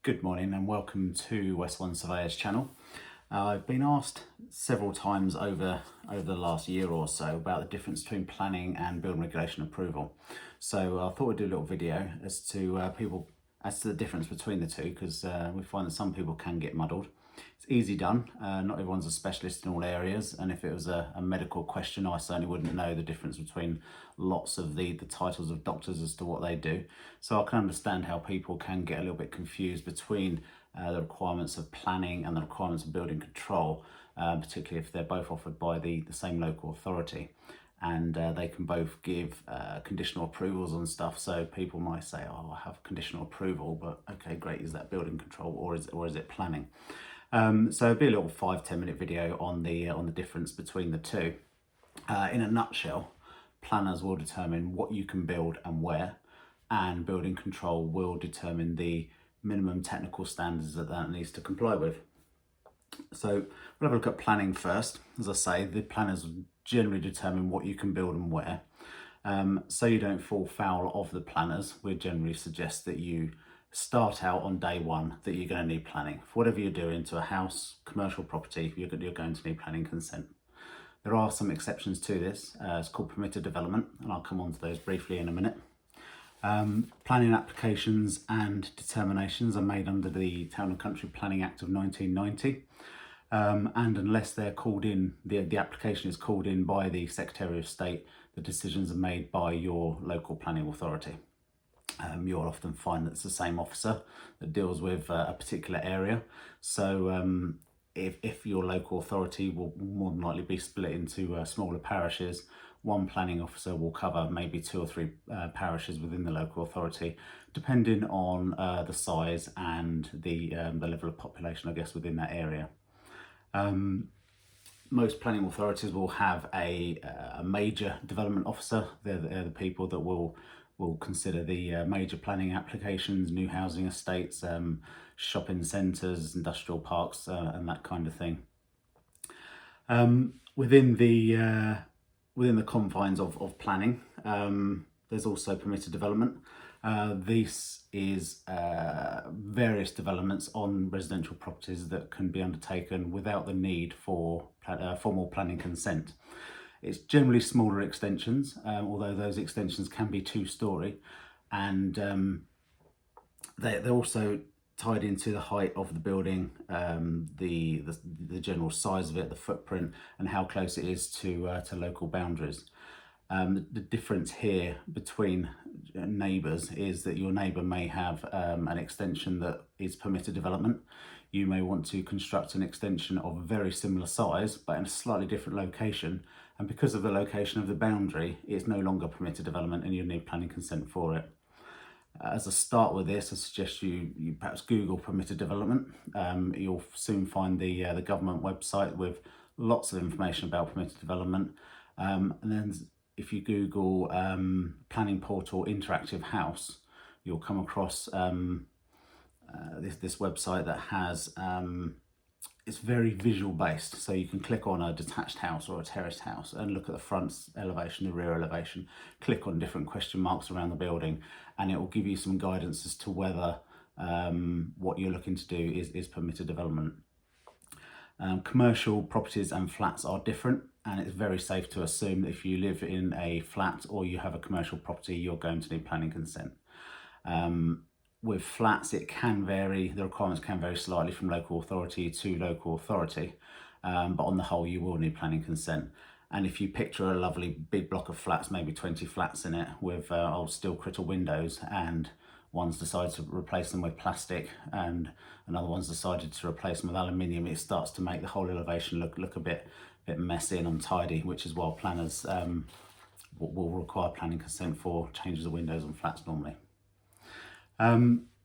Good morning and welcome to West One Surveyors channel. I've been asked several times over the last year or so about the difference between planning and building regulation approval. So I thought we'd do a little video as to the difference between the two, because we find that some people can get muddled. It's easy done. Not everyone's a specialist in all areas, and if it was a medical question, I certainly wouldn't know the difference between lots of the titles of doctors as to what they do. So I can understand how people can get a little bit confused between the requirements of planning and the requirements of building control, particularly if they're both offered by the same local authority. And they can both give conditional approvals on stuff. So people might say, "Oh, I have conditional approval," but okay, great. Is that building control or is it planning? So it'll be a little 5-10 minute video on the difference between the two. In a nutshell, planners will determine what you can build and where, and building control will determine the minimum technical standards that needs to comply with. So we'll have a look at planning first. As I say, the planners generally determine what you can build and where. So you don't fall foul of the planners, we generally suggest that you start out on day one that you're going to need planning. For whatever you're doing to a house, commercial property, you're going to need planning consent. There are some exceptions to this. It's called permitted development, and I'll come on to those briefly in a minute. Planning applications and determinations are made under the Town and Country Planning Act of 1990. And unless they're called in, the application is called in by the Secretary of State, the decisions are made by your local planning authority. You'll often find that it's the same officer that deals with a particular area. So if your local authority will more than likely be split into smaller parishes, one planning officer will cover maybe 2 or 3 parishes within the local authority, depending on the size and the level of population, I guess, within that area. Most planning authorities will have a major development officer. They're the people that will consider the major planning applications, new housing estates, shopping centres, industrial parks, and that kind of thing. Within the confines of planning, there's also permitted development. This is various developments on residential properties that can be undertaken without the need for formal planning consent. It's generally smaller extensions, although those extensions can be 2-storey, and they're also tied into the height of the building, the general size of it, the footprint, and how close it is to local boundaries. The difference here between neighbours is that your neighbour may have an extension that is permitted development. You may want to construct an extension of a very similar size but in a slightly different location, and because of the location of the boundary, it's no longer permitted development and you need planning consent for it. As a start with this, I suggest you perhaps Google permitted development. You'll soon find the government website with lots of information about permitted development, and then if you Google planning portal interactive house, you'll come across this website that has it's very visual based, so you can click on a detached house or a terraced house and look at the front elevation, the rear elevation, click on different question marks around the building, and it will give you some guidance as to whether what you're looking to do is permitted development. Commercial properties and flats are different, and it's very safe to assume that if you live in a flat or you have a commercial property, you're going to need planning consent. With flats, it can vary, the requirements can vary slightly from local authority to local authority, but on the whole you will need planning consent. And if you picture a lovely big block of flats, maybe 20 flats in it with old steel critter windows, and one's decided to replace them with plastic and another one's decided to replace them with aluminium, it starts to make the whole elevation look a bit messy and untidy, which is why planners will require planning consent for changes of windows on flats normally.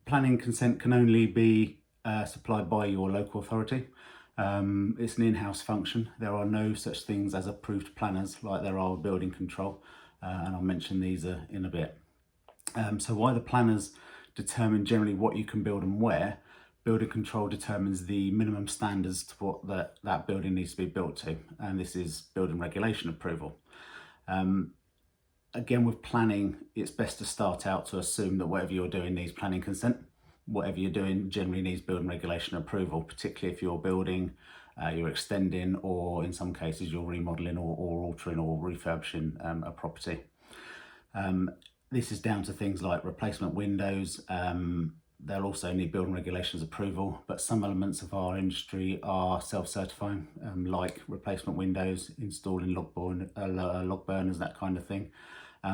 Planning consent can only be supplied by your local authority. It's an in-house function. There are no such things as approved planners like there are with building control, and I'll mention these in a bit. So why the planners determine generally what you can build and where, building control determines the minimum standards to what that building needs to be built to, and this is building regulation approval. Again, with planning, it's best to start out to assume that whatever you're doing needs planning consent. whatever you're doing generally needs building regulation approval, particularly if you're building, you're extending, or in some cases you're remodeling or altering or refurbishing a property. This is down to things like replacement windows. They'll also need building regulations approval, but some elements of our industry are self-certifying, like replacement windows, installing log burners, that kind of thing.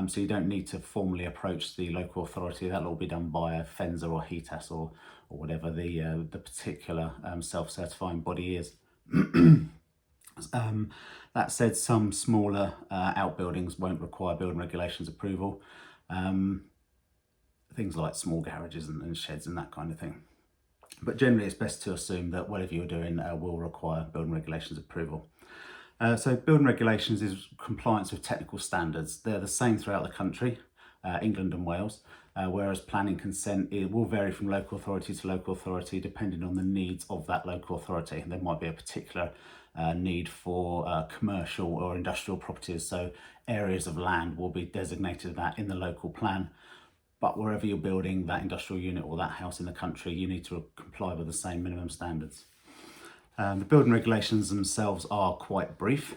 So you don't need to formally approach the local authority. That'll all be done by a FENSA or HETAS or whatever the particular self-certifying body is. That said, some smaller outbuildings won't require building regulations approval. Things like small garages and sheds and that kind of thing. But generally it's best to assume that whatever you're doing will require building regulations approval. So building regulations is compliance with technical standards. They're the same throughout the country, England and Wales, whereas planning consent, it will vary from local authority to local authority depending on the needs of that local authority. There might be a particular need for commercial or industrial properties, so areas of land will be designated that in the local plan. But wherever you're building that industrial unit or that house in the country, you need to comply with the same minimum standards. The building regulations themselves are quite brief.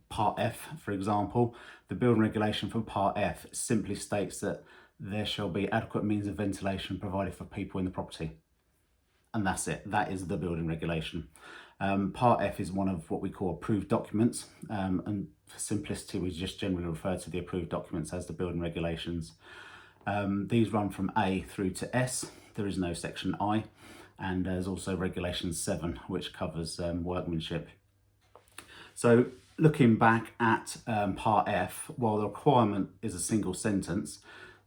Part F, for example, the building regulation for Part F simply states that there shall be adequate means of ventilation provided for people in the property. And that's it. That is the building regulation. Part F is one of what we call approved documents, and for simplicity we just generally refer to the approved documents as the building regulations. These run from A through to S. There is no section I, and there's also regulation 7 which covers workmanship. So looking back at Part F, while the requirement is a single sentence,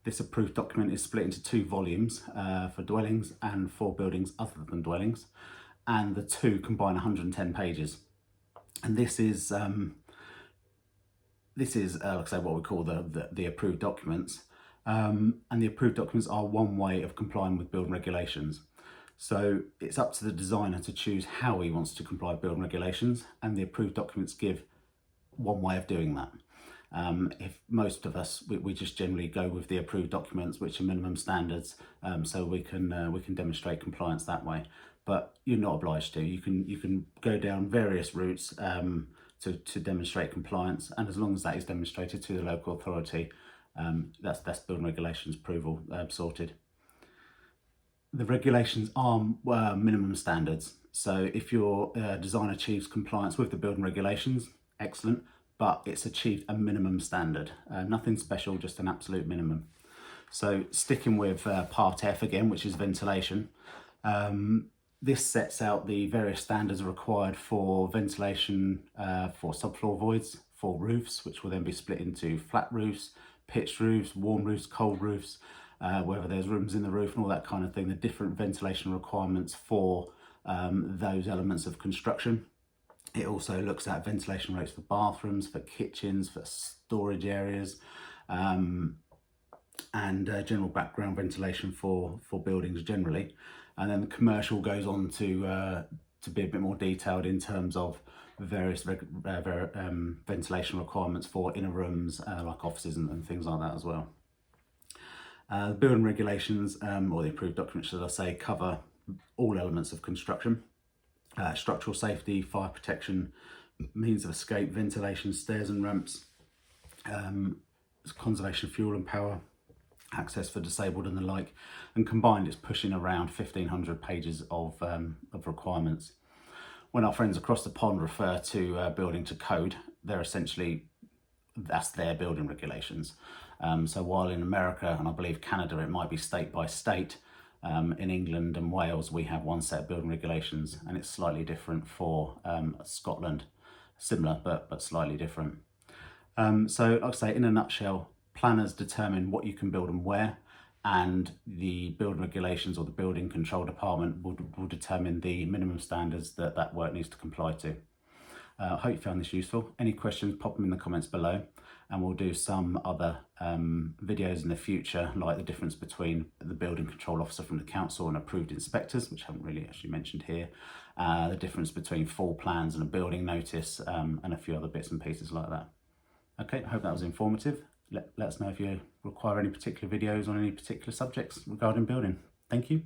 this approved document is split into 2 volumes for dwellings and for buildings other than dwellings, and the 2 combine 110 pages. And this is like I say, what we call the approved documents. And the approved documents are one way of complying with building regulations. So it's up to the designer to choose how he wants to comply with building regulations, and the approved documents give one way of doing that. If most of us, we just generally go with the approved documents, which are minimum standards, so we can demonstrate compliance that way. But you're not obliged to. You can go down various routes to demonstrate compliance, and as long as that is demonstrated to the local authority, that's building regulations approval sorted. The regulations are minimum standards. So if your design achieves compliance with the building regulations, excellent, but it's achieved a minimum standard. Nothing special, just an absolute minimum. So sticking with Part F again, which is ventilation, this sets out the various standards required for ventilation for subfloor voids, for roofs, which will then be split into flat roofs, pitched roofs, warm roofs, cold roofs, whether there's rooms in the roof and all that kind of thing, the different ventilation requirements for those elements of construction. It also looks at ventilation rates for bathrooms, for kitchens, for storage areas, and general background ventilation for buildings generally. And then the commercial goes on to be a bit more detailed in terms of various ventilation requirements for inner rooms, like offices and things like that as well. The building regulations, or the approved documents, should I say, cover all elements of construction. Structural safety, fire protection, means of escape, ventilation, stairs and ramps, conservation of fuel and power, access for disabled and the like, and combined it's pushing around 1,500 pages of requirements. When our friends across the pond refer to building to code, they're essentially, that's their building regulations. So while in America and I believe Canada it might be state by state, in England and Wales we have one set of building regulations, and it's slightly different for Scotland. Similar but slightly different. So like I say, in a nutshell, planners determine what you can build and where, and the building regulations or the building control department will determine the minimum standards that work needs to comply to. I hope you found this useful. Any questions, pop them in the comments below, and we'll do some other videos in the future, like the difference between the building control officer from the council and approved inspectors, which I haven't really actually mentioned here, the difference between full plans and a building notice, and a few other bits and pieces like that. Okay, I hope that was informative. Let us know if you require any particular videos on any particular subjects regarding building. Thank you.